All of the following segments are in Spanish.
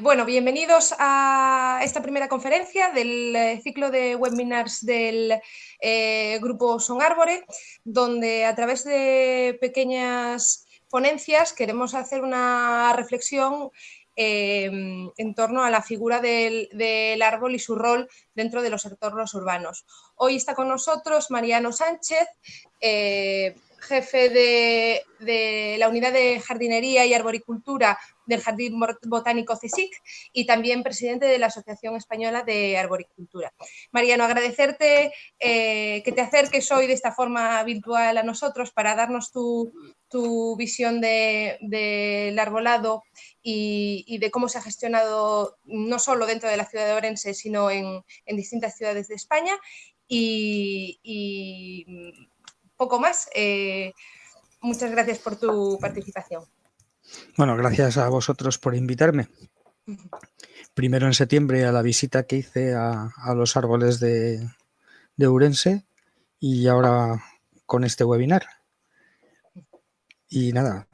Bueno, bienvenidos a esta primera conferencia del ciclo de webinars del grupo Son Árbore, donde a través de pequeñas ponencias queremos hacer una reflexión en torno a la figura del árbol y su rol dentro de los entornos urbanos. Hoy está con nosotros Mariano Sánchez, jefe de la unidad de jardinería y arboricultura del Jardín Botánico CSIC y también presidente de la Asociación Española de Arboricultura. Mariano, agradecerte que te acerques hoy de esta forma virtual a nosotros para darnos tu visión del arbolado y de cómo se ha gestionado no solo dentro de la ciudad de Orense, sino en distintas ciudades de España. Y poco más. Muchas gracias por tu participación. Bueno, gracias a vosotros por invitarme. Primero en septiembre a la visita que hice a los árboles de Ourense y ahora con este webinar. Y nada,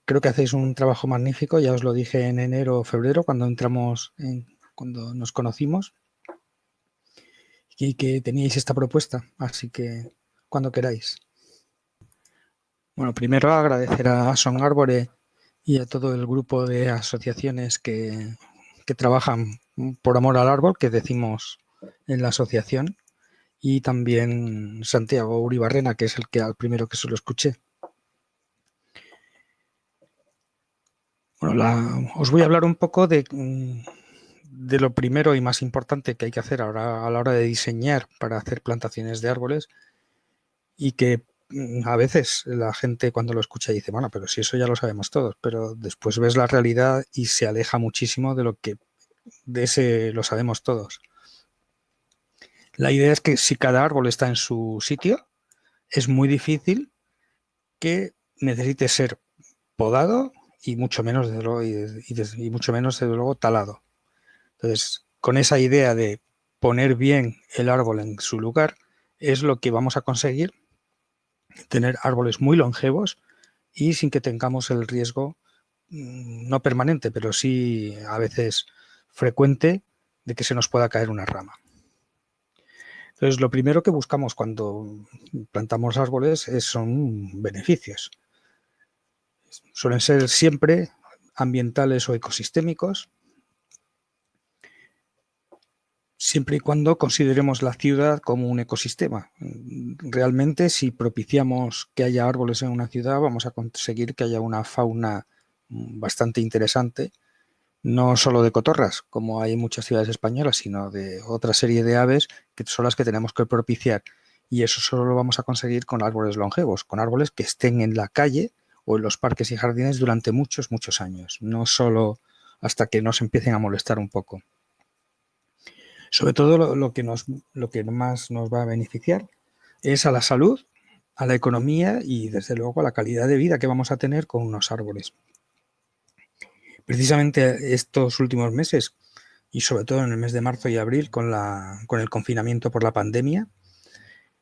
creo que hacéis un trabajo magnífico, ya os lo dije en enero o febrero cuando cuando nos conocimos y que teníais esta propuesta, así que cuando queráis. Bueno, primero agradecer a Son Árbore y a todo el grupo de asociaciones que trabajan por amor al árbol, que decimos en la asociación, y también Santiago Uribarrena, que es al primero que se lo escuché. Bueno, os voy a hablar un poco de lo primero y más importante que hay que hacer ahora a la hora de diseñar para hacer plantaciones de árboles, y que a veces la gente cuando lo escucha dice, bueno, pero si eso ya lo sabemos todos, pero después ves la realidad y se aleja muchísimo de lo que de ese lo sabemos todos. La idea es que si cada árbol está en su sitio, es muy difícil que necesite ser podado y mucho menos desde luego talado. Entonces, con esa idea de poner bien el árbol en su lugar, es lo que vamos a conseguir tener árboles muy longevos y sin que tengamos el riesgo, no permanente, pero sí a veces frecuente, de que se nos pueda caer una rama. Entonces, lo primero que buscamos cuando plantamos árboles son beneficios. Suelen ser siempre ambientales o ecosistémicos, siempre y cuando consideremos la ciudad como un ecosistema. Realmente, si propiciamos que haya árboles en una ciudad, vamos a conseguir que haya una fauna bastante interesante, no solo de cotorras, como hay en muchas ciudades españolas, sino de otra serie de aves que son las que tenemos que propiciar. Y eso solo lo vamos a conseguir con árboles longevos, con árboles que estén en la calle o en los parques y jardines durante muchos, muchos años, no solo hasta que nos empiecen a molestar un poco. Sobre todo lo que más nos va a beneficiar es a la salud, a la economía y desde luego a la calidad de vida que vamos a tener con unos árboles. Precisamente estos últimos meses y sobre todo en el mes de marzo y abril con el confinamiento por la pandemia,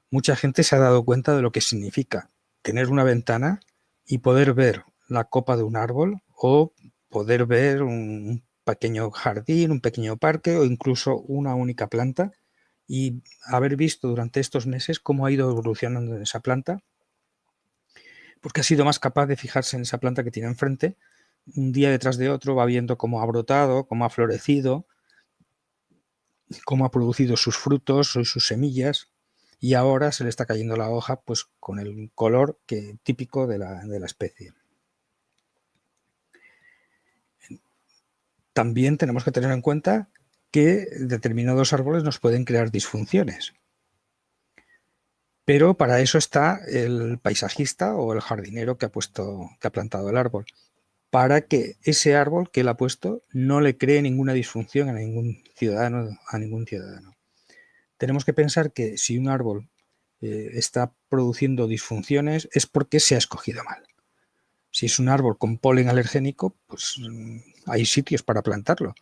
mucha gente se ha dado cuenta de lo que significa tener una ventana y poder ver la copa de un árbol o poder ver un pequeño jardín, un pequeño parque o incluso una única planta, y haber visto durante estos meses cómo ha ido evolucionando esa planta, porque ha sido más capaz de fijarse en esa planta que tiene enfrente. Un día detrás de otro va viendo cómo ha brotado, cómo ha florecido, cómo ha producido sus frutos o sus semillas, y ahora se le está cayendo la hoja pues con el color típico de la especie. También tenemos que tener en cuenta que determinados árboles nos pueden crear disfunciones. Pero para eso está el paisajista o el jardinero que ha plantado el árbol, para que ese árbol que él ha puesto no le cree ninguna disfunción a ningún ciudadano. Tenemos que pensar que si un árbol está produciendo disfunciones es porque se ha escogido mal. Si es un árbol con polen alergénico, pues hay sitios para plantarlo,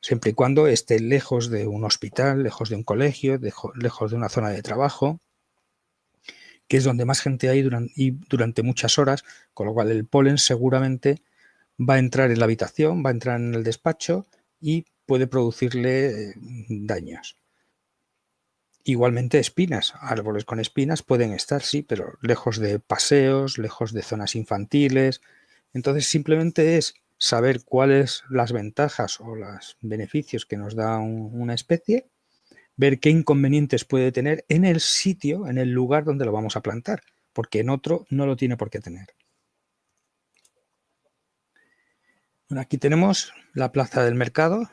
siempre y cuando esté lejos de un hospital, lejos de un colegio, lejos de una zona de trabajo, que es donde más gente hay durante muchas horas, con lo cual el polen seguramente va a entrar en la habitación, va a entrar en el despacho y puede producirle daños. Igualmente espinas, árboles con espinas pueden estar, sí, pero lejos de paseos, lejos de zonas infantiles. Entonces simplemente es saber cuáles las ventajas o los beneficios que nos da una especie, ver qué inconvenientes puede tener en el sitio, en el lugar donde lo vamos a plantar, porque en otro no lo tiene por qué tener. Bueno, aquí tenemos la plaza del mercado,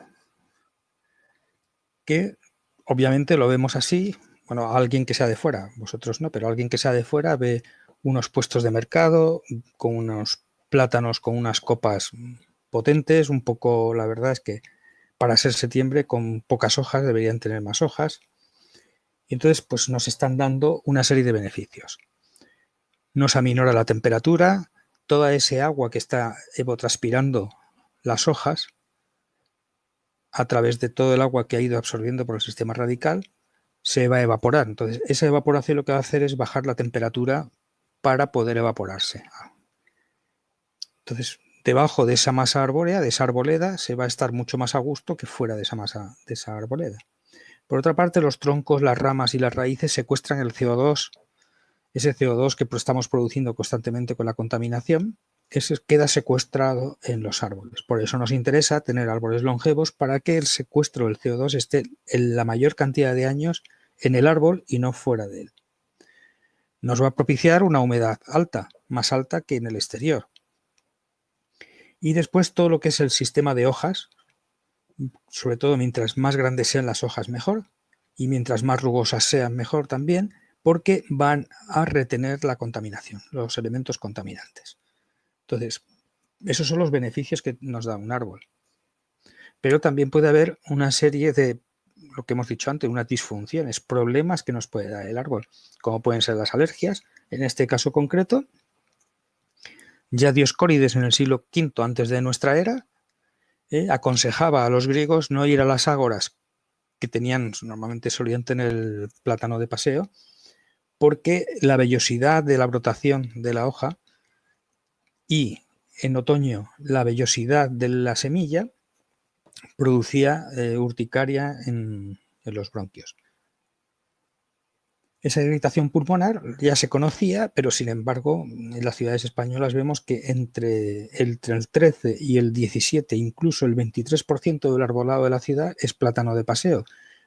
que obviamente lo vemos así. Bueno, alguien que sea de fuera, vosotros no, pero alguien que sea de fuera ve unos puestos de mercado con unos plátanos, con unas copas potentes, un poco, la verdad es que para ser septiembre con pocas hojas deberían tener más hojas. Y entonces pues nos están dando una serie de beneficios. Nos aminora la temperatura, toda ese agua que está evotranspirando las hojas a través de todo el agua que ha ido absorbiendo por el sistema radical se va a evaporar. Entonces, esa evaporación lo que va a hacer es bajar la temperatura para poder evaporarse. Entonces, debajo de esa masa arbórea, de esa arboleda, se va a estar mucho más a gusto que fuera de esa masa, de esa arboleda. Por otra parte, los troncos, las ramas y las raíces secuestran el CO2, ese CO2 que estamos produciendo constantemente con la contaminación, ese queda secuestrado en los árboles. Por eso nos interesa tener árboles longevos para que el secuestro del CO2 esté en la mayor cantidad de años en el árbol y no fuera de él. Nos va a propiciar una humedad alta, más alta que en el exterior. Y después todo lo que es el sistema de hojas, sobre todo mientras más grandes sean las hojas mejor, y mientras más rugosas sean mejor también, porque van a retener la contaminación, los elementos contaminantes. Entonces, esos son los beneficios que nos da un árbol. Pero también puede haber una serie de, lo que hemos dicho antes, unas disfunciones, problemas que nos puede dar el árbol, como pueden ser las alergias. En este caso concreto, ya Dioscórides en el siglo V antes de nuestra era aconsejaba a los griegos no ir a las ágoras que tenían, normalmente solían tener el plátano de paseo, porque la vellosidad de la brotación de la hoja y en otoño la vellosidad de la semilla producía urticaria en los bronquios. Esa irritación pulmonar ya se conocía, pero sin embargo en las ciudades españolas vemos que entre el 13 y el 17, incluso el 23% del arbolado de la ciudad es plátano de paseo,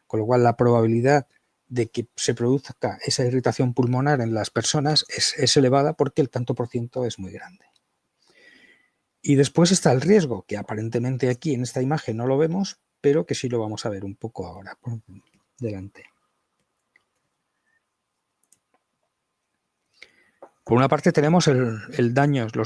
con lo cual la probabilidad de que se produzca esa irritación pulmonar en las personas es elevada porque el tanto por ciento es muy grande. Y después está el riesgo, que aparentemente aquí en esta imagen no lo vemos, pero que sí lo vamos a ver un poco ahora por delante. Por una parte tenemos los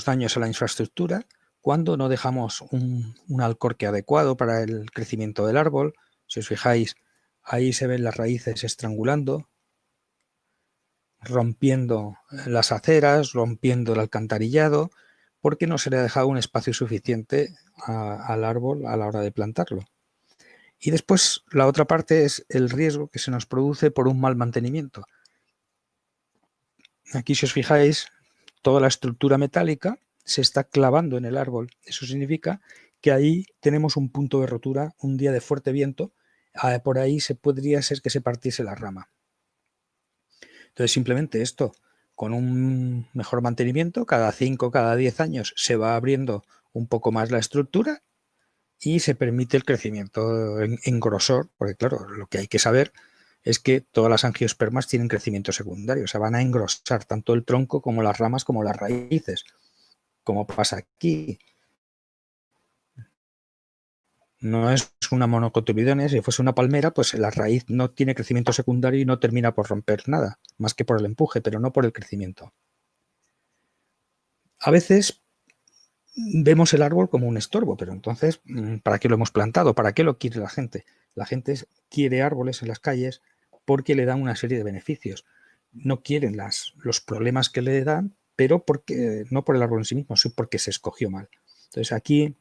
daños a la infraestructura cuando no dejamos un alcorque adecuado para el crecimiento del árbol. Si os fijáis, ahí se ven las raíces estrangulando, rompiendo las aceras, rompiendo el alcantarillado, porque no se le ha dejado un espacio suficiente al árbol a la hora de plantarlo. Y después la otra parte es el riesgo que se nos produce por un mal mantenimiento. Aquí, si os fijáis, toda la estructura metálica se está clavando en el árbol. Eso significa que ahí tenemos un punto de rotura, un día de fuerte viento, por ahí podría ser que se partiese la rama. Entonces, simplemente esto, con un mejor mantenimiento, cada 5, cada 10 años se va abriendo un poco más la estructura y se permite el crecimiento en grosor, porque claro, lo que hay que saber es que todas las angiospermas tienen crecimiento secundario, o sea, van a engrosar tanto el tronco como las ramas como las raíces, como pasa aquí. No es una monocotiledónea, si fuese una palmera, pues la raíz no tiene crecimiento secundario y no termina por romper nada, más que por el empuje, pero no por el crecimiento. A veces vemos el árbol como un estorbo, pero entonces, ¿para qué lo hemos plantado? ¿Para qué lo quiere la gente? La gente quiere árboles en las calles porque le dan una serie de beneficios. No quieren los problemas que le dan, pero no por el árbol en sí mismo, sino porque se escogió mal. Entonces aquí,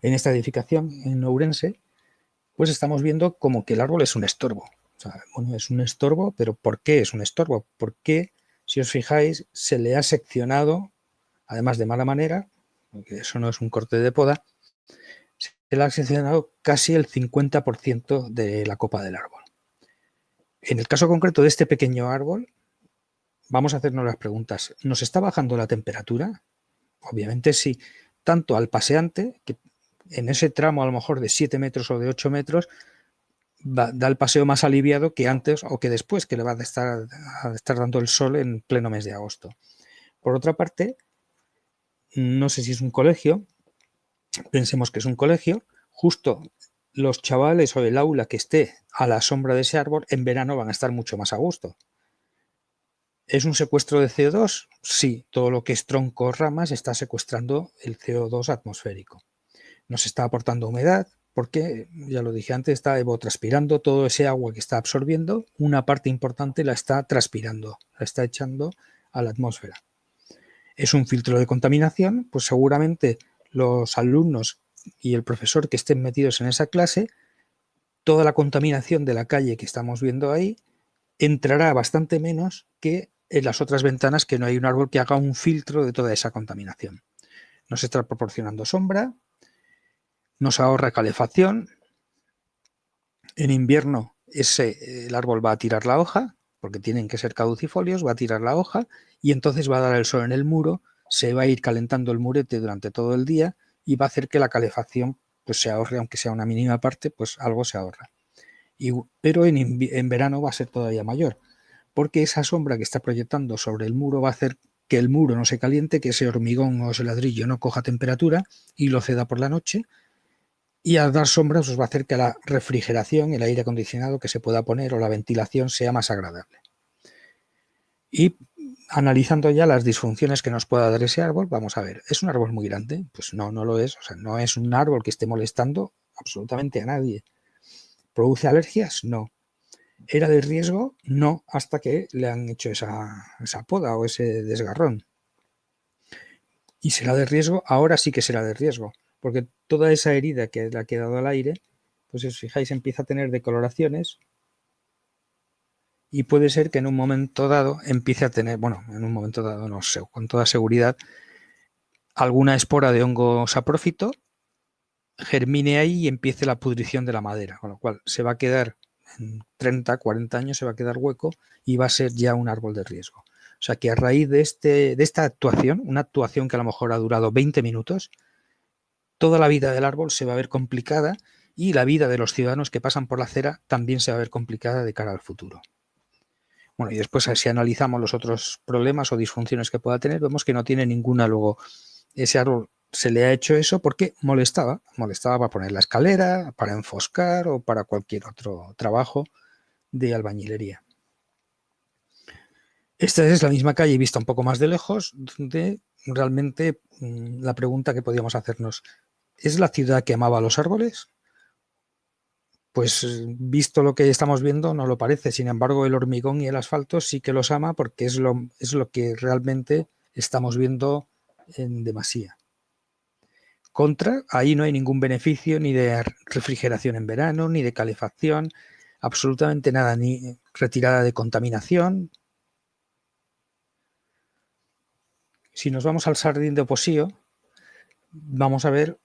en esta edificación, en Ourense, pues estamos viendo como que el árbol es un estorbo. O sea, bueno, es un estorbo, pero ¿por qué es un estorbo? Porque, si os fijáis, se le ha seccionado, además de mala manera, porque eso no es un corte de poda, se le ha seccionado casi el 50% de la copa del árbol. En el caso concreto de este pequeño árbol, vamos a hacernos las preguntas. ¿Nos está bajando la temperatura? Obviamente sí, tanto al paseante, que en ese tramo a lo mejor de 7 metros o de 8 metros, da el paseo más aliviado que antes o que después, que le va a estar dando el sol en pleno mes de agosto. Por otra parte, no sé si es un colegio, pensemos que es un colegio, justo los chavales o el aula que esté a la sombra de ese árbol en verano van a estar mucho más a gusto. ¿Es un secuestro de CO2? Sí, todo lo que es tronco o ramas está secuestrando el CO2 atmosférico. Nos está aportando humedad porque, ya lo dije antes, está evotranspirando todo ese agua que está absorbiendo, una parte importante la está transpirando, la está echando a la atmósfera. Es un filtro de contaminación, pues seguramente los alumnos y el profesor que estén metidos en esa clase, toda la contaminación de la calle que estamos viendo ahí entrará bastante menos que en las otras ventanas, que no hay un árbol que haga un filtro de toda esa contaminación. Nos está proporcionando sombra, nos ahorra calefacción. En invierno el árbol va a tirar la hoja, porque tienen que ser caducifolios, va a tirar la hoja y entonces va a dar el sol en el muro, se va a ir calentando el murete durante todo el día y va a hacer que la calefacción pues se ahorre, aunque sea una mínima parte, pues algo se ahorra. Pero en verano va a ser todavía mayor, porque esa sombra que está proyectando sobre el muro va a hacer que el muro no se caliente, que ese hormigón o ese ladrillo no coja temperatura y lo ceda por la noche, y al dar sombra pues va a hacer que la refrigeración, el aire acondicionado que se pueda poner o la ventilación sea más agradable. Y analizando ya las disfunciones que nos pueda dar ese árbol, vamos a ver, ¿es un árbol muy grande? Pues no, no lo es, o sea, no es un árbol que esté molestando absolutamente a nadie. ¿Produce alergias? No. ¿Era de riesgo? No, hasta que le han hecho esa poda o ese desgarrón. Y será de riesgo, ahora sí que será de riesgo, porque toda esa herida que le ha quedado al aire, pues si os fijáis empieza a tener decoloraciones y puede ser que en un momento dado empiece a tener, bueno, en un momento dado no sé, con toda seguridad, alguna espora de hongo saprófito germine ahí y empiece la pudrición de la madera, con lo cual se va a quedar en 30, 40 años, se va a quedar hueco y va a ser ya un árbol de riesgo. O sea que a raíz de esta actuación, una actuación que a lo mejor ha durado 20 minutos, toda la vida del árbol se va a ver complicada y la vida de los ciudadanos que pasan por la acera también se va a ver complicada de cara al futuro. Bueno, y después si analizamos los otros problemas o disfunciones que pueda tener, vemos que no tiene ninguna. Luego, ese árbol se le ha hecho eso porque molestaba para poner la escalera, para enfoscar o para cualquier otro trabajo de albañilería. Esta es la misma calle vista un poco más de lejos, donde realmente la pregunta que podíamos hacernos, ¿es la ciudad que amaba los árboles? Pues visto lo que estamos viendo no lo parece, sin embargo el hormigón y el asfalto sí que los ama porque es lo que realmente estamos viendo en demasía. Contra, ahí no hay ningún beneficio ni de refrigeración en verano, ni de calefacción, absolutamente nada, ni retirada de contaminación. Si nos vamos al Sardín de Opposío, vamos a ver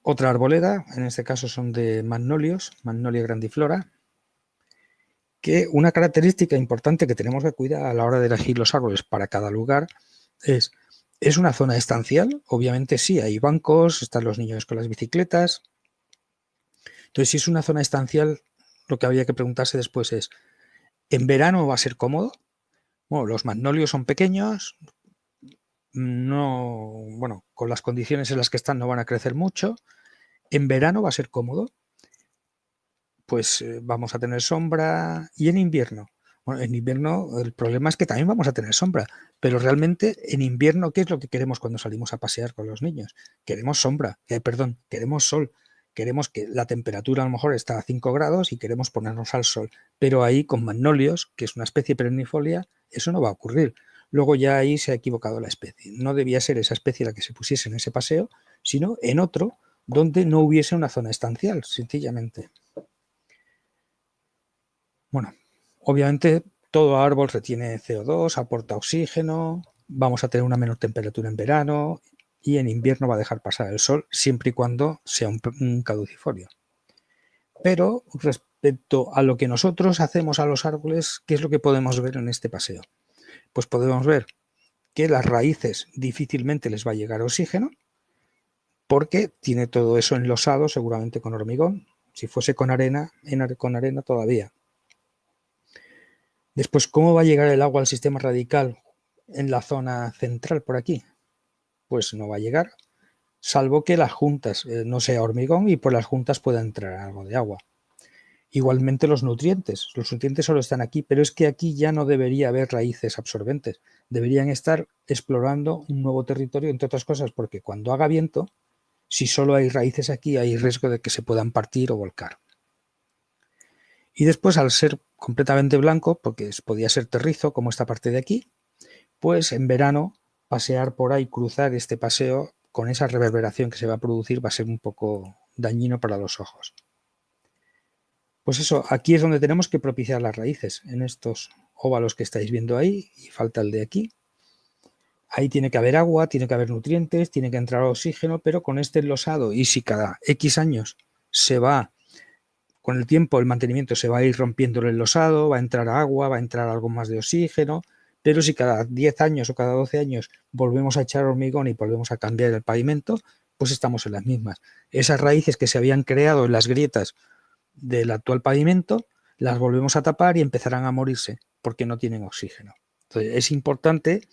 otra arboleda, en este caso son de magnolios, Magnolia grandiflora, que una característica importante que tenemos que cuidar a la hora de elegir los árboles para cada lugar es una zona estancial. Obviamente sí, hay bancos, están los niños con las bicicletas. Entonces, si es una zona estancial, lo que habría que preguntarse después es, ¿en verano va a ser cómodo? Bueno, los magnolios son pequeños, no, bueno, con las condiciones en las que están no van a crecer mucho. ¿En verano va a ser cómodo? Pues vamos a tener sombra. ¿Y en invierno? Bueno, en invierno el problema es que también vamos a tener sombra, pero realmente en invierno, ¿qué es lo que queremos cuando salimos a pasear con los niños? Queremos sombra, queremos sol, queremos que la temperatura a lo mejor está a 5 grados y queremos ponernos al sol, pero ahí con magnolios, que es una especie perennifolia, eso no va a ocurrir. Luego ya ahí se ha equivocado la especie. No debía ser esa especie la que se pusiese en ese paseo, sino en otro donde no hubiese una zona estancial, sencillamente. Bueno, obviamente todo árbol retiene CO2, aporta oxígeno, vamos a tener una menor temperatura en verano, y en invierno va a dejar pasar el sol siempre y cuando sea un caducifolio. Pero respecto a lo que nosotros hacemos a los árboles, ¿qué es lo que podemos ver en este paseo? Pues podemos ver que las raíces difícilmente les va a llegar oxígeno porque tiene todo eso enlosado seguramente con hormigón. Si fuese con arena, con arena todavía. Después, ¿cómo va a llegar el agua al sistema radical en la zona central por aquí? Pues no va a llegar, salvo que las juntas no sea hormigón y por las juntas pueda entrar algo de agua. Igualmente los nutrientes solo están aquí, pero es que aquí ya no debería haber raíces absorbentes. Deberían estar explorando un nuevo territorio, entre otras cosas, porque cuando haga viento, si solo hay raíces aquí, hay riesgo de que se puedan partir o volcar. Y después, al ser completamente blanco, porque podía ser terrizo, como esta parte de aquí, pues en verano pasear por ahí, cruzar este paseo con esa reverberación que se va a producir va a ser un poco dañino para los ojos. Pues eso, aquí es donde tenemos que propiciar las raíces, en estos óvalos que estáis viendo ahí, y falta el de aquí. Ahí tiene que haber agua, tiene que haber nutrientes, tiene que entrar oxígeno, pero con este enlosado, y si cada X años se va, con el tiempo el mantenimiento se va a ir rompiendo el enlosado, va a entrar agua, va a entrar algo más de oxígeno, pero si cada 10 años o cada 12 años volvemos a echar hormigón y volvemos a cambiar el pavimento, pues estamos en las mismas. Esas raíces que se habían creado en las grietas del actual pavimento, las volvemos a tapar y empezarán a morirse porque no tienen oxígeno. Entonces, es importante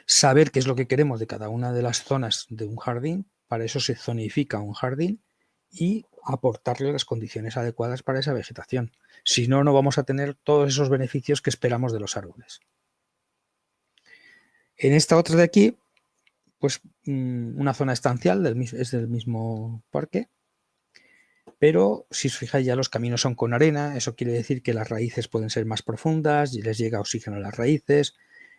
saber qué es lo que queremos de cada una de las zonas de un jardín, para eso se zonifica un jardín y aportarle las condiciones adecuadas para esa vegetación. Si no, no vamos a tener todos esos beneficios que esperamos de los árboles. En esta otra de aquí, pues una zona estancial, es del mismo parque, pero si os fijáis ya los caminos son con arena, eso quiere decir que las raíces pueden ser más profundas y les llega oxígeno a las raíces.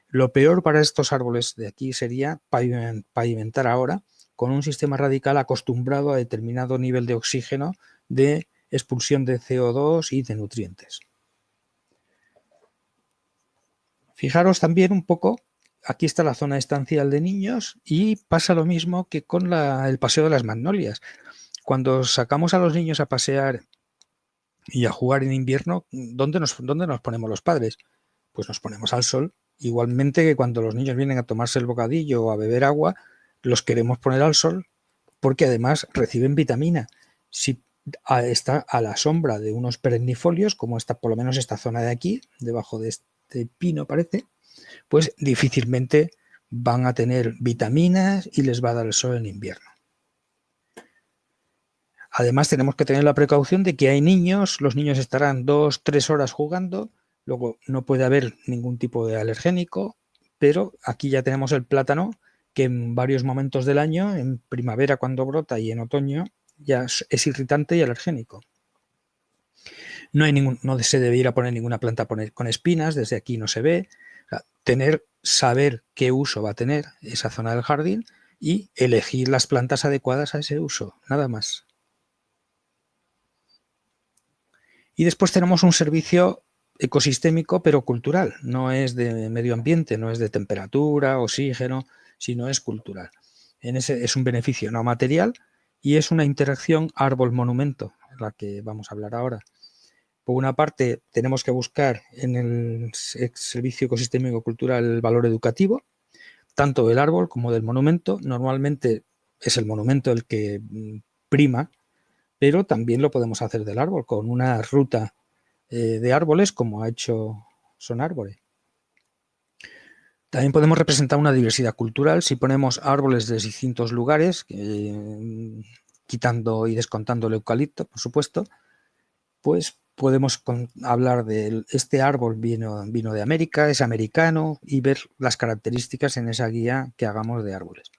Lo peor para estos árboles de aquí sería pavimentar ahora con un sistema radical acostumbrado a determinado nivel de oxígeno, de expulsión de CO2 y de nutrientes. Fijaros también un poco, aquí está la zona estancial de niños y pasa lo mismo que con el paseo de las magnolias. Cuando sacamos a los niños a pasear y a jugar en invierno, ¿dónde nos ponemos los padres? Pues nos ponemos al sol. Igualmente que cuando los niños vienen a tomarse el bocadillo o a beber agua, los queremos poner al sol porque además reciben vitamina. Si está a la sombra de unos perennifolios, como está por lo menos esta zona de aquí, debajo de este pino parece, pues difícilmente van a tener vitaminas y les va a dar el sol en invierno. Además tenemos que tener la precaución de que hay niños, los niños estarán 2-3 horas jugando, luego no puede haber ningún tipo de alergénico, pero aquí ya tenemos el plátano que en varios momentos del año, en primavera cuando brota y en otoño, ya es irritante y alergénico. No se debiera poner ninguna planta con espinas, desde aquí no se ve. O sea, saber qué uso va a tener esa zona del jardín y elegir las plantas adecuadas a ese uso, nada más. Y después tenemos un servicio ecosistémico, pero cultural. No es de medio ambiente, no es de temperatura, oxígeno, sino es cultural. Es un beneficio no material y es una interacción árbol-monumento, la que vamos a hablar ahora. Por una parte, tenemos que buscar en el servicio ecosistémico cultural el valor educativo, tanto del árbol como del monumento. Normalmente es el monumento el que prima, pero también lo podemos hacer del árbol con una ruta de árboles como ha hecho Son Árboles. También podemos representar una diversidad cultural si ponemos árboles de distintos lugares, quitando y descontando el eucalipto, por supuesto, pues podemos hablar de este árbol vino de América, es americano, y ver las características en esa guía que hagamos de árboles.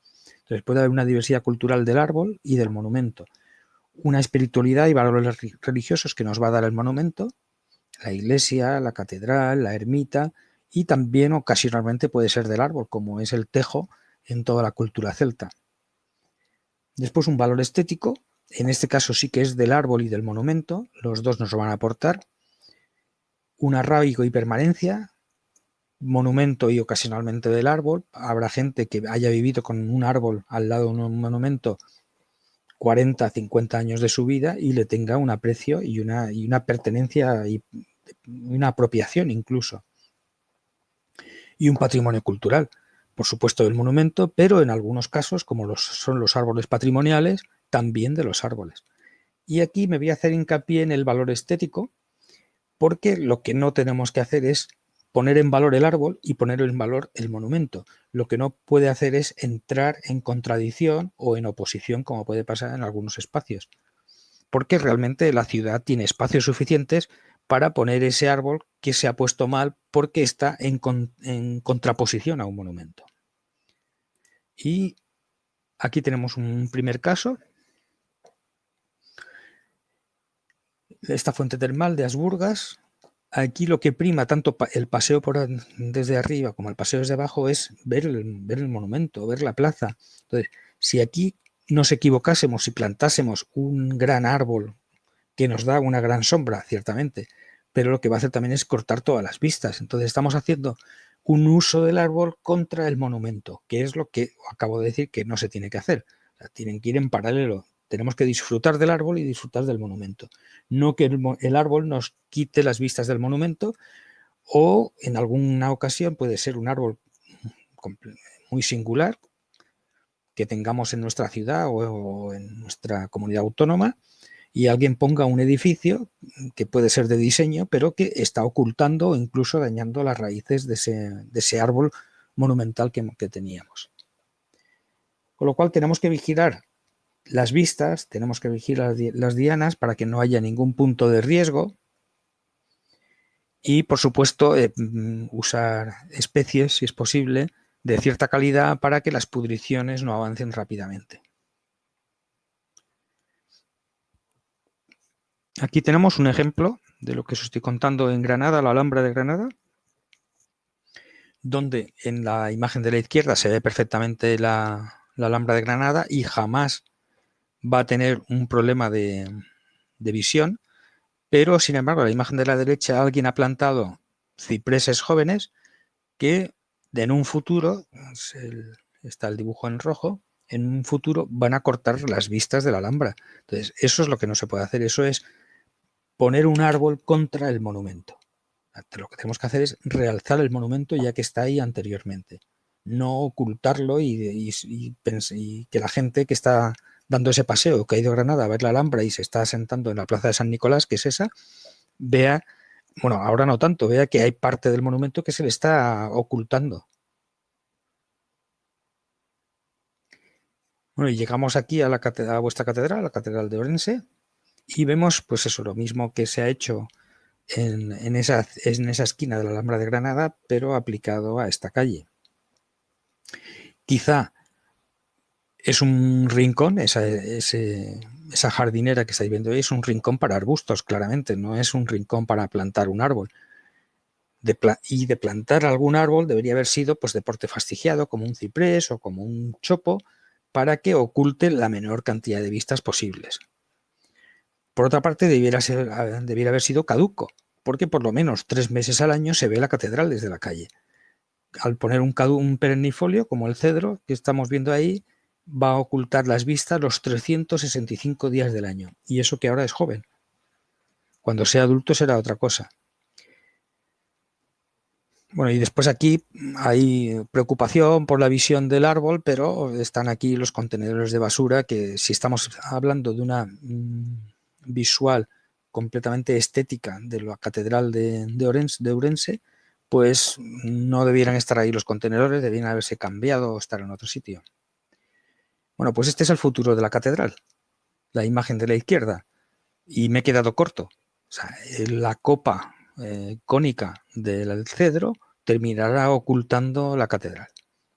Entonces puede haber una diversidad cultural del árbol y del monumento, una espiritualidad y valores religiosos que nos va a dar el monumento, la iglesia, la catedral, la ermita, y también ocasionalmente puede ser del árbol, como es el tejo en toda la cultura celta. Después un valor estético, en este caso sí que es del árbol y del monumento, los dos nos van a aportar un arraigo y permanencia, monumento y ocasionalmente del árbol. Habrá gente que haya vivido con un árbol al lado de un monumento 40, 50 años de su vida y le tenga un aprecio y una pertenencia y una apropiación incluso. Y un patrimonio cultural, por supuesto, del monumento, pero en algunos casos, como son los árboles patrimoniales, también de los árboles. Y aquí me voy a hacer hincapié en el valor estético, porque lo que no tenemos que hacer es poner en valor el árbol y poner en valor el monumento. Lo que no puede hacer es entrar en contradicción o en oposición, como puede pasar en algunos espacios, porque realmente la ciudad tiene espacios suficientes para poner ese árbol que se ha puesto mal porque está en contraposición a un monumento. Y aquí tenemos un primer caso. Esta fuente termal de Asburgas. Aquí lo que prima tanto el paseo desde arriba como el paseo desde abajo es ver el monumento, ver la plaza. Entonces, si aquí nos equivocásemos y plantásemos un gran árbol que nos da una gran sombra, ciertamente, pero lo que va a hacer también es cortar todas las vistas. Entonces estamos haciendo un uso del árbol contra el monumento, que es lo que acabo de decir que no se tiene que hacer. O sea, tienen que ir en paralelo. Tenemos que disfrutar del árbol y disfrutar del monumento. No que el árbol nos quite las vistas del monumento, o en alguna ocasión puede ser un árbol muy singular que tengamos en nuestra ciudad o en nuestra comunidad autónoma, y alguien ponga un edificio que puede ser de diseño, pero que está ocultando o incluso dañando las raíces de ese árbol monumental que teníamos. Con lo cual tenemos que vigilar las vistas, tenemos que vigilar las dianas para que no haya ningún punto de riesgo y, por supuesto, usar especies, si es posible, de cierta calidad para que las pudriciones no avancen rápidamente. Aquí tenemos un ejemplo de lo que os estoy contando en Granada, la Alhambra de Granada, donde en la imagen de la izquierda se ve perfectamente la Alhambra de Granada y jamás va a tener un problema de visión, pero sin embargo en la imagen de la derecha alguien ha plantado cipreses jóvenes que en un futuro, está el dibujo en rojo, en un futuro van a cortar las vistas de la Alhambra. Entonces eso es lo que no se puede hacer, eso es poner un árbol contra el monumento. Lo que tenemos que hacer es realzar el monumento ya que está ahí anteriormente, no ocultarlo y que la gente que está dando ese paseo, que ha ido a Granada a ver la Alhambra y se está sentando en la Plaza de San Nicolás, que es esa, vea, bueno, ahora no tanto, vea que hay parte del monumento que se le está ocultando. Bueno, y llegamos aquí a vuestra catedral, la Catedral de Orense, y vemos pues eso, lo mismo que se ha hecho en esa esquina de la Alhambra de Granada, pero aplicado a esta calle. Quizá es un rincón, esa jardinera que estáis viendo ahí es un rincón para arbustos, claramente, no es un rincón para plantar un árbol. De plantar algún árbol debería haber sido pues de porte fastigiado, como un ciprés o como un chopo, para que oculte la menor cantidad de vistas posibles. Por otra parte, debiera haber sido caduco, porque por lo menos 3 meses al año se ve la catedral desde la calle. Al poner un perennifolio, como el cedro que estamos viendo ahí, va a ocultar las vistas los 365 días del año. Y eso que ahora es joven. Cuando sea adulto será otra cosa. Bueno, y después aquí hay preocupación por la visión del árbol, pero están aquí los contenedores de basura que, si estamos hablando de una visual completamente estética de la catedral de Ourense, pues no debieran estar ahí los contenedores, debieran haberse cambiado o estar en otro sitio. Bueno, pues este es el futuro de la catedral, la imagen de la izquierda, y me he quedado corto. O sea, la copa cónica del cedro terminará ocultando la catedral.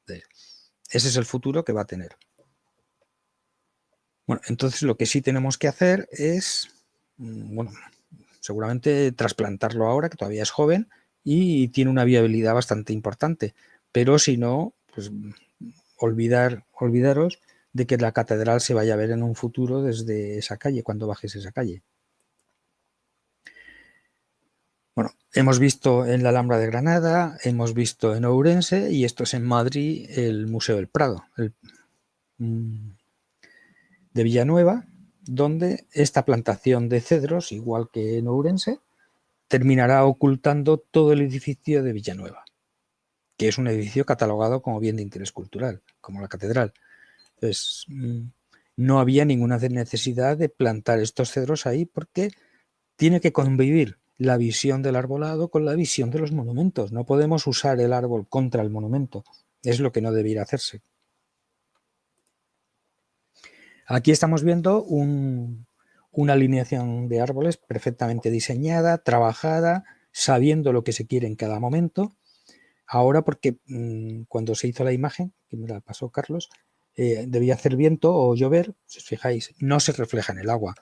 Ese es el futuro que va a tener. Bueno, entonces lo que sí tenemos que hacer es, bueno, seguramente trasplantarlo ahora, que todavía es joven y tiene una viabilidad bastante importante, pero si no, pues olvidaros de que la catedral se vaya a ver en un futuro desde esa calle, cuando bajes esa calle. Bueno, hemos visto en la Alhambra de Granada, hemos visto en Ourense y esto es en Madrid, el Museo del Prado de Villanueva, donde esta plantación de cedros, igual que en Ourense, terminará ocultando todo el edificio de Villanueva, que es un edificio catalogado como bien de interés cultural, como la catedral. Entonces, no había ninguna necesidad de plantar estos cedros ahí porque tiene que convivir la visión del arbolado con la visión de los monumentos. No podemos usar el árbol contra el monumento. Es lo que no debiera hacerse. Aquí estamos viendo una alineación de árboles perfectamente diseñada, trabajada, sabiendo lo que se quiere en cada momento. Ahora porque cuando se hizo la imagen, que me la pasó Carlos, debía hacer viento o llover, si os fijáis, no se refleja en el agua.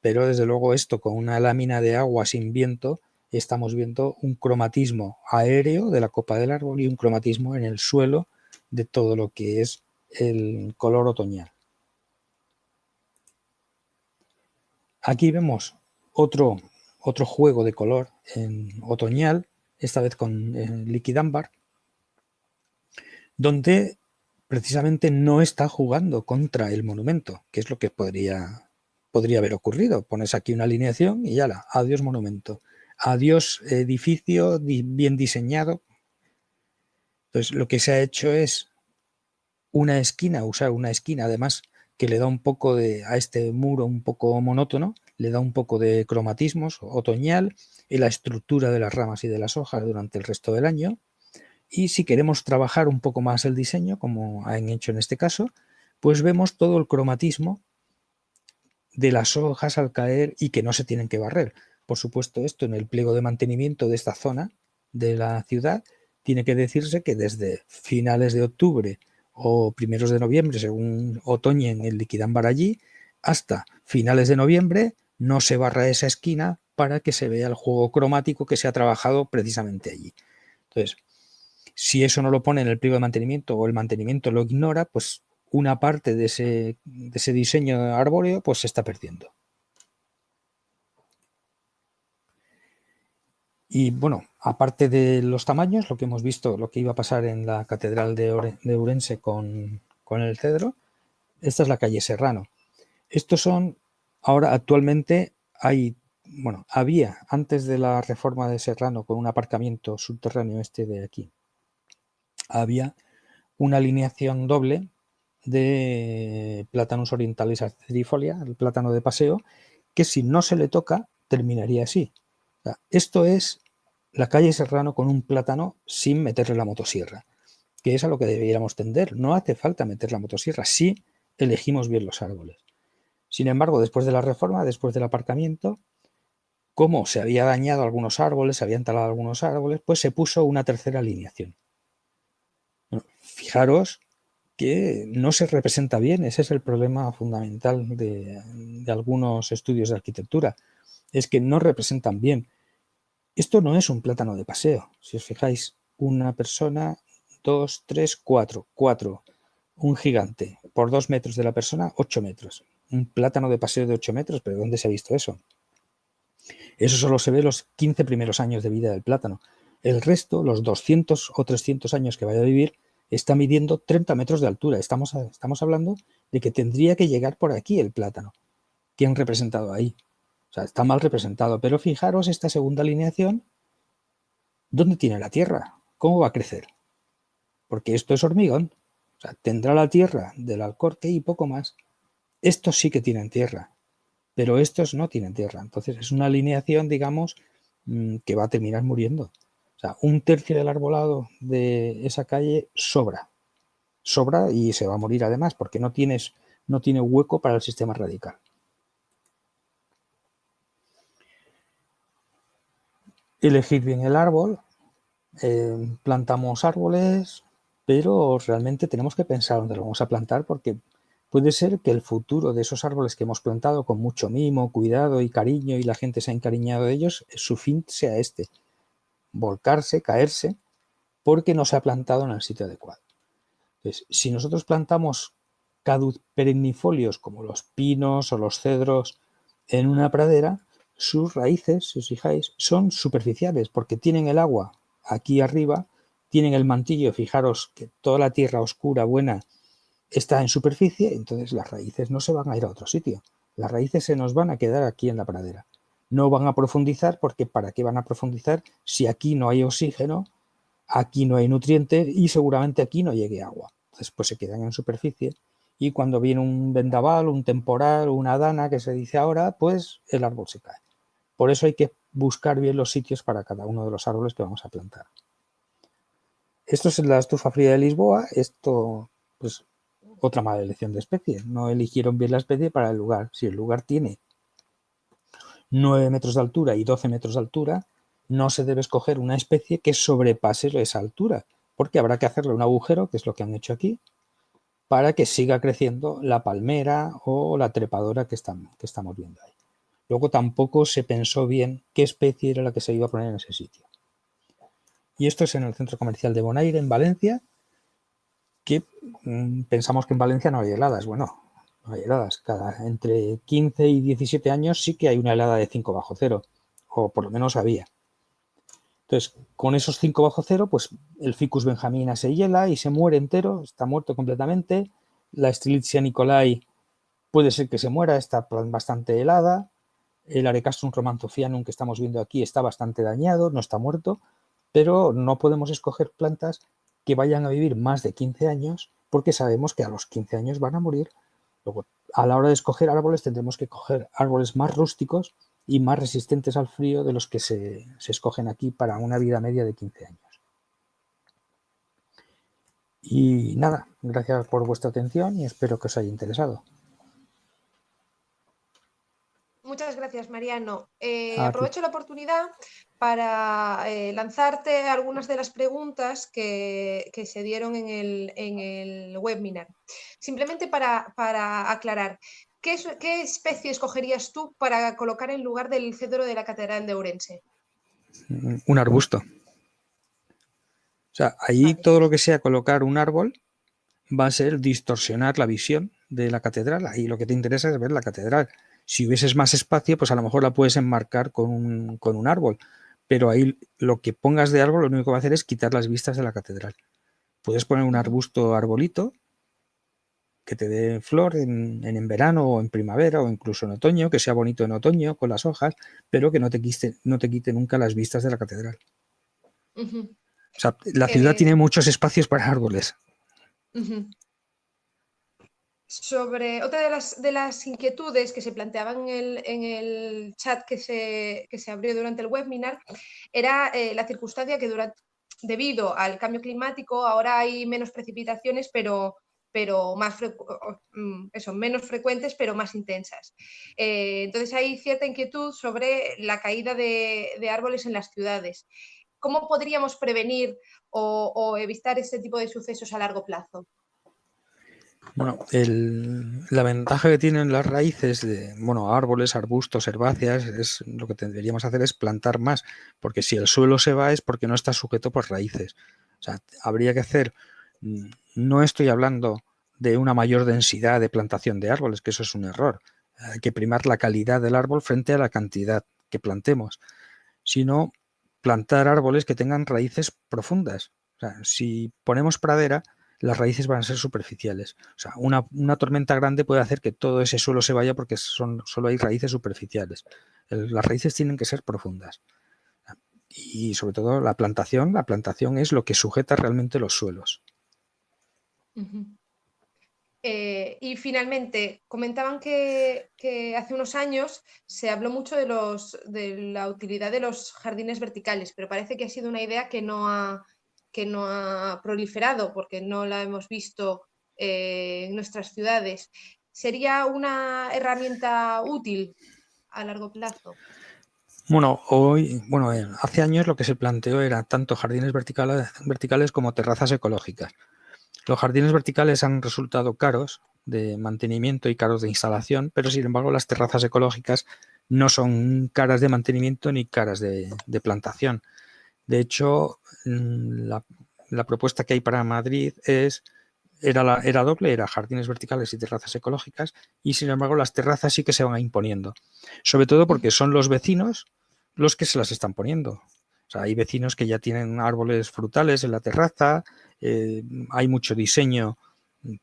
Pero desde luego esto con una lámina de agua sin viento, estamos viendo un cromatismo aéreo de la copa del árbol y un cromatismo en el suelo de todo lo que es el color otoñal. Aquí vemos otro juego de color en otoñal, esta vez con liquidámbar, donde precisamente no está jugando contra el monumento, que es lo que podría haber ocurrido. Pones aquí una alineación y ya, adiós monumento, adiós edificio bien diseñado. Entonces lo que se ha hecho es usar una esquina además que le da un poco a este muro un poco monótono, le da un poco de cromatismos otoñal y la estructura de las ramas y de las hojas durante el resto del año. Y si queremos trabajar un poco más el diseño, como han hecho en este caso, pues vemos todo el cromatismo de las hojas al caer y que no se tienen que barrer. Por supuesto, esto en el pliego de mantenimiento de esta zona de la ciudad tiene que decirse que desde finales de octubre o primeros de noviembre, según otoñen el liquidámbar allí, hasta finales de noviembre no se barra esa esquina para que se vea el juego cromático que se ha trabajado precisamente allí. Entonces, si eso no lo pone en el pliego de mantenimiento o el mantenimiento lo ignora, pues una parte de ese diseño arbóreo pues se está perdiendo. Y bueno, aparte de los tamaños, lo que hemos visto, lo que iba a pasar en la Catedral de Ourense con el cedro, esta es la calle Serrano. Estos son, ahora actualmente había antes de la reforma de Serrano con un aparcamiento subterráneo de aquí, había una alineación doble de Platanus orientalis acerifolia, el plátano de paseo, que si no se le toca terminaría así. O sea, esto es la calle Serrano con un plátano sin meterle la motosierra, que es a lo que deberíamos tender. No hace falta meter la motosierra si elegimos bien los árboles. Sin embargo, después de la reforma, después del aparcamiento, como se había dañado algunos árboles, se habían talado algunos árboles, pues se puso una tercera alineación. Bueno, fijaros que no se representa bien. Ese es el problema fundamental de algunos estudios de arquitectura, es que no representan bien. Esto no es un plátano de paseo. Si os fijáis, una persona, 2, 3, 4, un gigante, por 2 metros de la persona, 8 metros. Un plátano de paseo de 8 metros, ¿pero dónde se ha visto eso? Eso solo se ve los 15 primeros años de vida del plátano. El resto, los 200 o 300 años que vaya a vivir, está midiendo 30 metros de altura. Estamos hablando de que tendría que llegar por aquí el plátano. ¿Qué han representado ahí? O sea, está mal representado. Pero fijaros esta segunda alineación. ¿Dónde tiene la tierra? ¿Cómo va a crecer? Porque esto es hormigón. O sea, tendrá la tierra del Alcorque y poco más. Estos sí que tienen tierra, pero estos no tienen tierra. Entonces es una alineación, digamos, que va a terminar muriendo. O sea, un tercio del arbolado de esa calle sobra y se va a morir además porque no tiene hueco para el sistema radical. Elegir bien el árbol, plantamos árboles, pero realmente tenemos que pensar dónde lo vamos a plantar porque puede ser que el futuro de esos árboles que hemos plantado con mucho mimo, cuidado y cariño y la gente se ha encariñado de ellos, su fin sea volcarse, caerse, porque no se ha plantado en el sitio adecuado. Entonces, si nosotros plantamos cadupernifolios como los pinos o los cedros en una pradera, sus raíces, si os fijáis, son superficiales porque tienen el agua aquí arriba, tienen el mantillo, fijaros que toda la tierra oscura, buena, está en superficie, entonces las raíces no se van a ir a otro sitio. Las raíces se nos van a quedar aquí en la pradera. No van a profundizar porque ¿para qué van a profundizar si aquí no hay oxígeno, aquí no hay nutrientes y seguramente aquí no llegue agua? Entonces pues se quedan en superficie y cuando viene un vendaval, un temporal, una dana que se dice ahora, pues el árbol se cae. Por eso hay que buscar bien los sitios para cada uno de los árboles que vamos a plantar. Esto es la estufa fría de Lisboa, esto pues otra mala elección de especie. No eligieron bien la especie para el lugar. Si el lugar tiene 9 metros de altura y 12 metros de altura, no se debe escoger una especie que sobrepase esa altura, porque habrá que hacerle un agujero, que es lo que han hecho aquí, para que siga creciendo la palmera o la trepadora que estamos viendo ahí. Luego tampoco se pensó bien qué especie era la que se iba a poner en ese sitio. Y esto es en el centro comercial de Bonaire, en Valencia, que pensamos que en Valencia no hay heladas. Bueno, no hay heladas. Entre 15 y 17 años sí que hay una helada de 5 bajo cero, o por lo menos había. Entonces, con esos 5 bajo cero, pues el Ficus benjamina se hiela y se muere entero, está muerto completamente. La Strelitzia nicolai puede ser que se muera, está bastante helada. El Arecastrum romanzofianum que estamos viendo aquí está bastante dañado, no está muerto, pero no podemos escoger plantas que vayan a vivir más de 15 años porque sabemos que a los 15 años van a morir. Luego, a la hora de escoger árboles tendremos que coger árboles más rústicos y más resistentes al frío de los que se escogen aquí para una vida media de 15 años. Y nada, gracias por vuestra atención y espero que os haya interesado. Muchas gracias, Mariano. Aquí. Aprovecho la oportunidad para lanzarte algunas de las preguntas que se dieron en el webinar. Simplemente para aclarar, ¿qué especie escogerías tú para colocar en lugar del cedro de la Catedral de Ourense? Un arbusto. O sea, ahí Vale. todo lo que sea colocar un árbol va a ser distorsionar la visión de la catedral. Ahí lo que te interesa es ver la catedral. Si hubieses más espacio, pues a lo mejor la puedes enmarcar con un árbol. Pero ahí lo que pongas de árbol lo único que va a hacer es quitar las vistas de la catedral. Puedes poner un arbusto arbolito que te dé flor en verano o en primavera o incluso en otoño, que sea bonito en otoño con las hojas, pero que no te quite nunca las vistas de la catedral. O sea, la ciudad tiene muchos espacios para árboles. Sobre otra de las inquietudes que se planteaban en el chat que se abrió durante el webinar era la circunstancia que debido al cambio climático ahora hay menos precipitaciones, pero menos frecuentes, pero más intensas. Entonces hay cierta inquietud sobre la caída de árboles en las ciudades. ¿Cómo podríamos prevenir o evitar este tipo de sucesos a largo plazo? Bueno, la ventaja que tienen las raíces de árboles, arbustos, herbáceas, es lo que deberíamos hacer es plantar más, porque si el suelo se va es porque no está sujeto por raíces. O sea, habría que hacer, no estoy hablando de una mayor densidad de plantación de árboles, que eso es un error. Hay que primar la calidad del árbol frente a la cantidad que plantemos, sino plantar árboles que tengan raíces profundas. O sea, si ponemos pradera, las raíces van a ser superficiales. O sea, una tormenta grande puede hacer que todo ese suelo se vaya porque solo hay raíces superficiales. Las raíces tienen que ser profundas. Y sobre todo la plantación es lo que sujeta realmente los suelos. Y finalmente, comentaban que hace unos años se habló mucho de la utilidad de los jardines verticales, pero parece que ha sido una idea que no ha proliferado porque no la hemos visto en nuestras ciudades. ¿Sería una herramienta útil a largo plazo? Hace años lo que se planteó era tanto jardines verticales como terrazas ecológicas. Los jardines verticales han resultado caros de mantenimiento y caros de instalación, pero sin embargo las terrazas ecológicas no son caras de mantenimiento ni caras de plantación. De hecho, la propuesta que hay para Madrid es era doble, era jardines verticales y terrazas ecológicas, y sin embargo las terrazas sí que se van imponiendo, sobre todo porque son los vecinos los que se las están poniendo. O sea, hay vecinos que ya tienen árboles frutales en la terraza, hay mucho diseño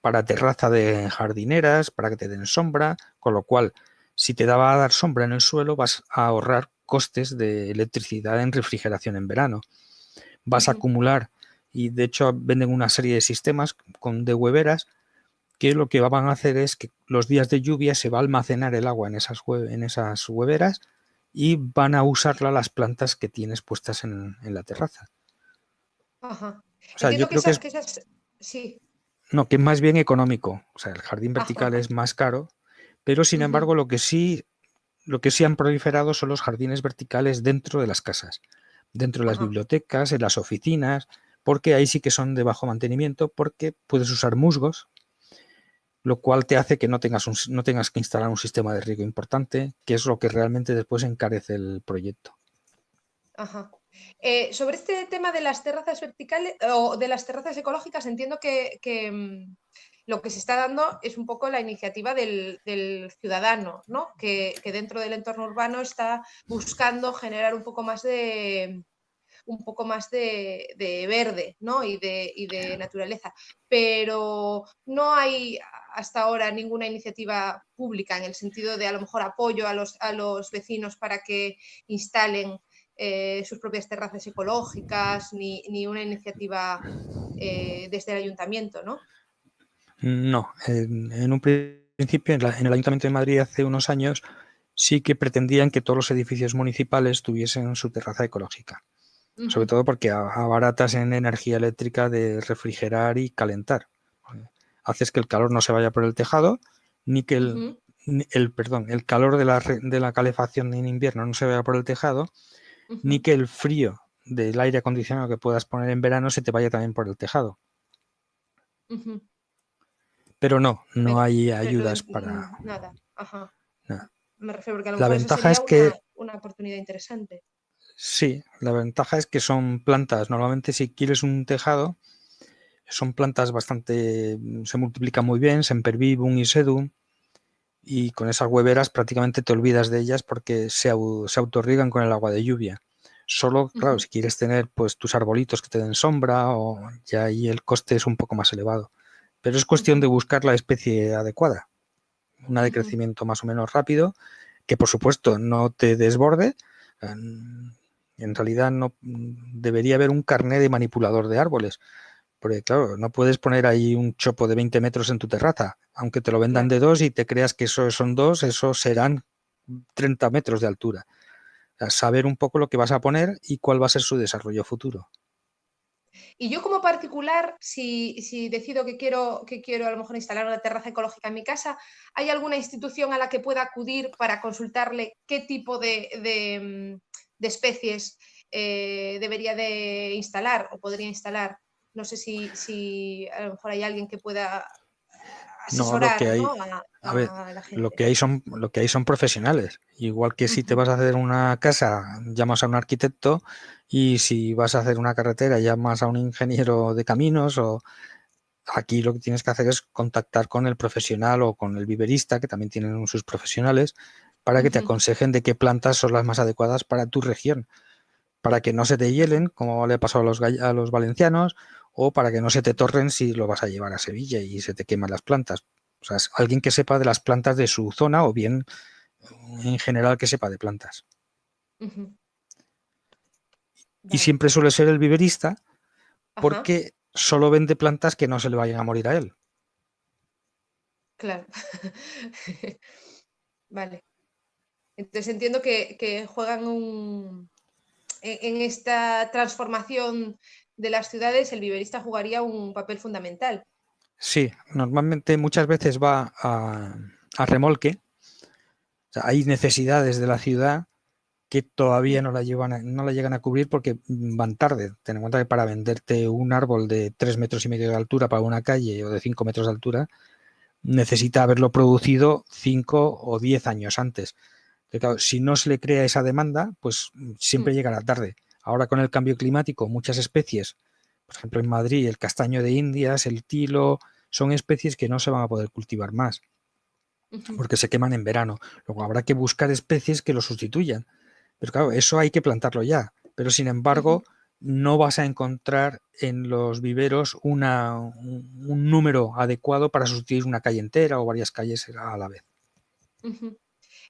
para terraza de jardineras, para que te den sombra, con lo cual, si te va a dar sombra en el suelo, vas a ahorrar costes de electricidad en refrigeración en verano. Vas a acumular, y de hecho venden una serie de sistemas de hueveras que lo que van a hacer es que los días de lluvia se va a almacenar el agua en esas hueveras y van a usarla las plantas que tienes puestas en la terraza. Ajá. O sea, yo Entiendo que creo que es, esas... Sí. no, que es más bien económico. O sea, el jardín Ajá. vertical es más caro, pero sin embargo lo que sí han proliferado son los jardines verticales dentro de las casas, dentro de las Ajá. bibliotecas, en las oficinas, porque ahí sí que son de bajo mantenimiento, porque puedes usar musgos, lo cual te hace que no tengas que instalar un sistema de riego importante, que es lo que realmente después encarece el proyecto. Ajá. Sobre este tema de las terrazas verticales o de las terrazas ecológicas, entiendo que lo que se está dando es un poco la iniciativa del ciudadano, ¿no? Que dentro del entorno urbano está buscando generar un poco más de verde, ¿no? Y de naturaleza. Pero no hay hasta ahora ninguna iniciativa pública en el sentido de a lo mejor apoyo a los vecinos para que instalen sus propias terrazas ecológicas, ni una iniciativa desde el ayuntamiento, ¿no? No, en un principio en el Ayuntamiento de Madrid hace unos años sí que pretendían que todos los edificios municipales tuviesen su terraza ecológica, sobre todo porque abaratas en energía eléctrica de refrigerar y calentar. Haces que el calor no se vaya por el tejado, ni que el calor de la calefacción en invierno no se vaya por el tejado, ni que el frío del aire acondicionado que puedas poner en verano se te vaya también por el tejado. Pero no hay Pero ayudas para nada, ajá. nada. Me refiero porque a lo La mejor esa ventaja es sería que una oportunidad interesante. sí, la ventaja es que son plantas. Normalmente si quieres un tejado, son plantas bastante, se multiplican muy bien, Sempervivum y Sedum, y con esas hueveras prácticamente te olvidas de ellas porque se autorriegan con el agua de lluvia. Solo, claro, si quieres tener pues tus arbolitos que te den sombra, o ya ahí el coste es un poco más elevado. Pero es cuestión de buscar la especie adecuada, una de crecimiento más o menos rápido, que por supuesto no te desborde. En realidad no debería haber un carné de manipulador de árboles, porque claro, no puedes poner ahí un chopo de 20 metros en tu terraza, aunque te lo vendan Claro. de 2 y te creas que eso son 2, eso serán 30 metros de altura. O sea, saber un poco lo que vas a poner y cuál va a ser su desarrollo futuro. Y yo como particular, si decido que quiero a lo mejor instalar una terraza ecológica en mi casa, ¿hay alguna institución a la que pueda acudir para consultarle qué tipo de especies debería de instalar o podría instalar? No sé si a lo mejor hay alguien que pueda No, lo que asesorar, hay, ¿no? a ver, a la lo gente. que hay son profesionales. Igual que si te vas a hacer una casa, llamas a un arquitecto, y si vas a hacer una carretera, llamas a un ingeniero de caminos. O aquí lo que tienes que hacer es contactar con el profesional o con el viverista, que también tienen sus profesionales, para que te aconsejen de qué plantas son las más adecuadas para tu región, para que no se te hielen, como le pasó a los valencianos, o para que no se te torren si lo vas a llevar a Sevilla y se te queman las plantas. O sea, es alguien que sepa de las plantas de su zona, o bien en general que sepa de plantas. Y Vale. siempre suele ser el viverista, Ajá, porque solo vende plantas que no se le vayan a morir a él. claro. Vale. Entonces entiendo que juegan en esta transformación de las ciudades, el viverista jugaría un papel fundamental. Sí, normalmente muchas veces va a remolque. O sea, hay necesidades de la ciudad que todavía no la llegan a cubrir porque van tarde. Ten en cuenta que para venderte un árbol de 3,5 metros de altura para una calle, o de 5 metros de altura, necesita haberlo producido 5 o 10 años antes. Pero claro, si no se le crea esa demanda, pues siempre llegará tarde. Ahora con el cambio climático, muchas especies, por ejemplo en Madrid, el castaño de Indias, el tilo, son especies que no se van a poder cultivar más porque se queman en verano. Luego habrá que buscar especies que lo sustituyan. Pero claro, eso hay que plantarlo ya. Pero sin embargo, no vas a encontrar en los viveros un número adecuado para sustituir una calle entera o varias calles a la vez.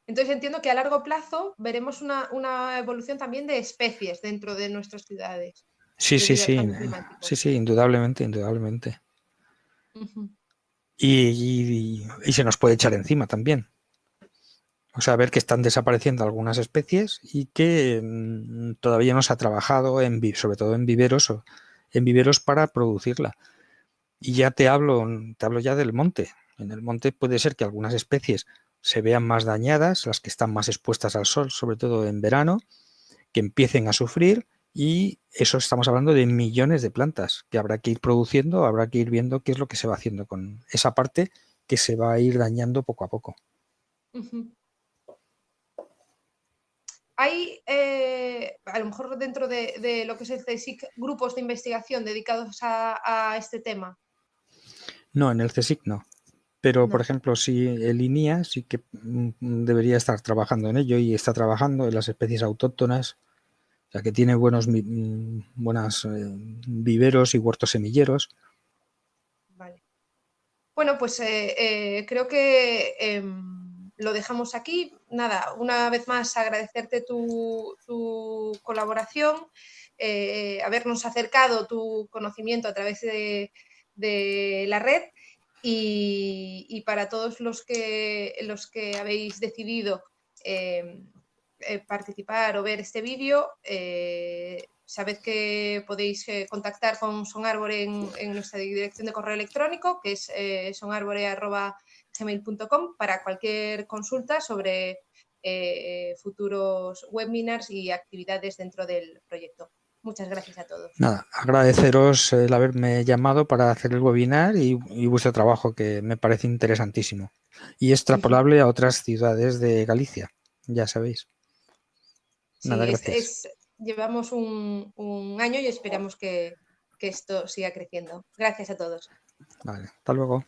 Entonces entiendo que a largo plazo veremos una evolución también de especies dentro de nuestras ciudades. Sí, sí, Debido al sí. cambio climático. Sí, sí, indudablemente, indudablemente. Y se nos puede echar encima también. O sea, ver que están desapareciendo algunas especies y que todavía no se ha trabajado, sobre todo en viveros para producirla. Y ya te hablo ya del monte. En el monte puede ser que algunas especies se vean más dañadas, las que están más expuestas al sol, sobre todo en verano, que empiecen a sufrir, y eso estamos hablando de millones de plantas que habrá que ir produciendo, habrá que ir viendo qué es lo que se va haciendo con esa parte que se va a ir dañando poco a poco. Hay, a lo mejor dentro de lo que es el CSIC, grupos de investigación dedicados a este tema. No, en el CSIC no. Pero, No. por ejemplo, sí, el INIA sí que debería estar trabajando en ello y está trabajando en las especies autóctonas, o sea que tiene buenos viveros y huertos semilleros. Vale. Bueno, pues creo que lo dejamos aquí. Nada, una vez más agradecerte tu colaboración, habernos acercado tu conocimiento a través de la red, y para todos los que habéis decidido participar o ver este vídeo, sabed que podéis contactar con Son Árbore en nuestra dirección de correo electrónico, que es sonarbore@gmail.com, para cualquier consulta sobre futuros webinars y actividades dentro del proyecto. Muchas gracias a todos. Nada, agradeceros el haberme llamado para hacer el webinar y vuestro trabajo, que me parece interesantísimo y extrapolable a otras ciudades de Galicia, ya sabéis. Nada, Sí, gracias. llevamos un año y esperamos que esto siga creciendo. Gracias a todos. Vale, hasta luego.